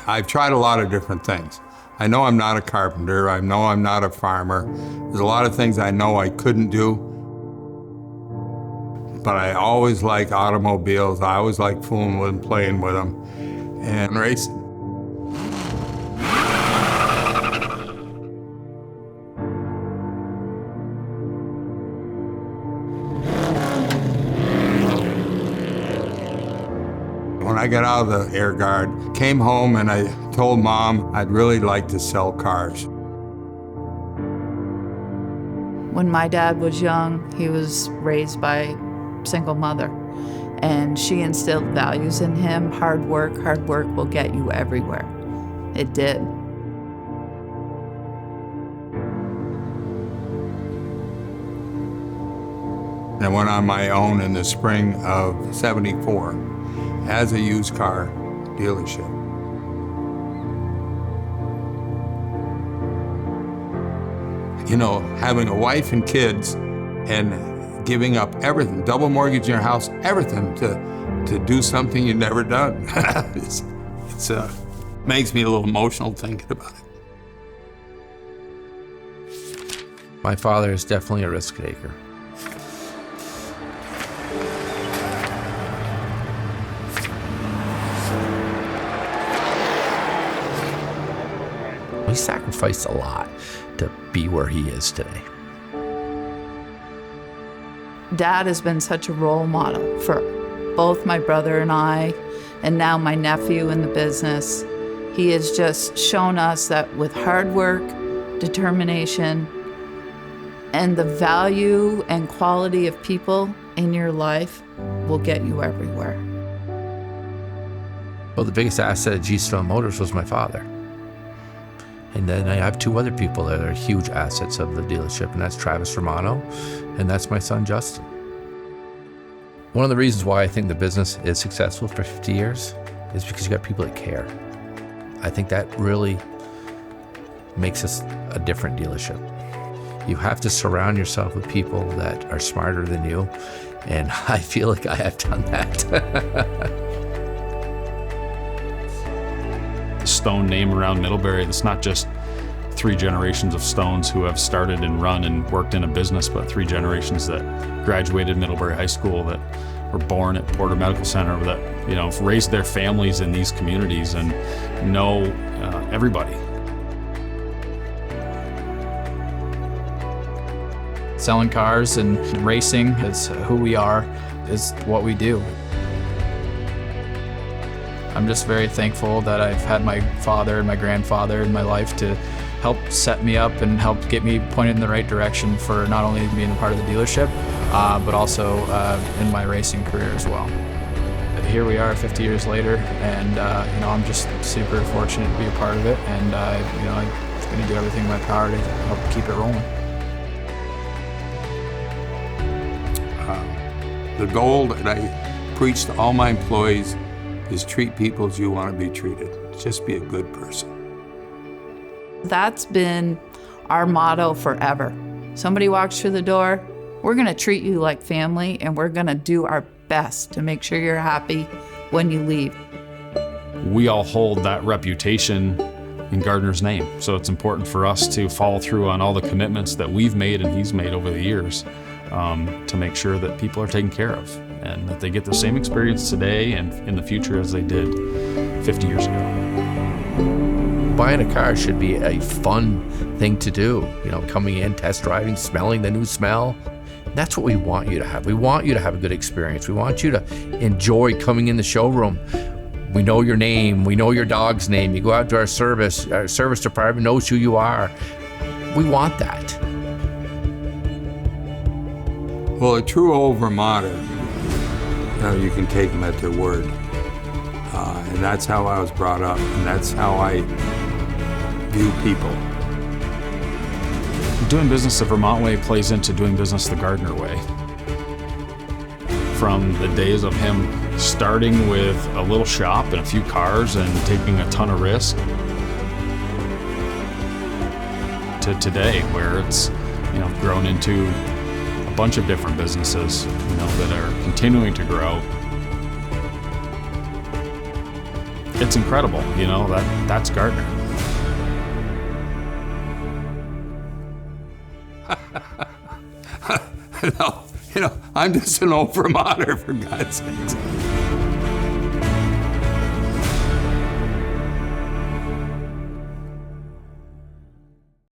I've tried a lot of different things. I know I'm not a carpenter. I know I'm not a farmer. There's a lot of things I know I couldn't do. But I always like automobiles. I always like fooling with them, playing with them, and racing. When I got out of the Air Guard, came home and I told Mom I'd really like to sell cars. When my dad was young, he was raised by a single mother, and she instilled values in him. Hard work will get you everywhere. It did. I went on my own in the spring of '74 as a used car dealership. You know, having a wife and kids and giving up everything, double mortgage in your house, everything to do something you've never done. It's makes me a little emotional thinking about it. My father is definitely a risk taker. He sacrificed a lot to be where he is today. Dad has been such a role model for both my brother and I, and now my nephew in the business. He has just shown us that with hard work, determination, and the value and quality of people in your life will get you everywhere. Well, the biggest asset of GStone Motors was my father. And then I have two other people that are huge assets of the dealership, and that's Travis Romano, and that's my son, Justin. One of the reasons why I think the business is successful for 50 years is because you got people that care. I think that really makes us a different dealership. You have to surround yourself with people that are smarter than you, and I feel like I have done that. The Stone name around Middlebury, it's not just 3 generations of Stones who have started and run and worked in a business, but 3 generations that graduated Middlebury High School, that were born at Porter Medical Center, that raised their families in these communities and know everybody. Selling cars and racing is who we are, is what we do. I'm just very thankful that I've had my father and my grandfather in my life to help set me up and help get me pointed in the right direction for not only being a part of the dealership, but also in my racing career as well. Here we are 50 years later, and I'm just super fortunate to be a part of it, and I'm going to do everything in my power to help keep it rolling. The goal that I preach to all my employees is treat people as you want to be treated. Just be a good person. That's been our motto forever. Somebody walks through the door, we're gonna treat you like family, and we're gonna do our best to make sure you're happy when you leave. We all hold that reputation in Gardner's name, so it's important for us to follow through on all the commitments that we've made and he's made over the years to make sure that people are taken care of and that they get the same experience today and in the future as they did 50 years ago. Buying a car should be a fun thing to do. Coming in, test driving, smelling the new smell. That's what we want you to have. We want you to have a good experience. We want you to enjoy coming in the showroom. We know your name. We know your dog's name. You go out to our service department knows who you are. We want that. Well, a true old Vermonter, you can take them at their word. And that's how I was brought up, and that's how I view people. Doing business the Vermont way plays into doing business the Gardner way. From the days of him starting with a little shop and a few cars and taking a ton of risk, to today where it's grown into a bunch of different businesses that are continuing to grow. it's incredible, you know, that's Gardner. You know, I'm just an old Vermonter, for God's sakes.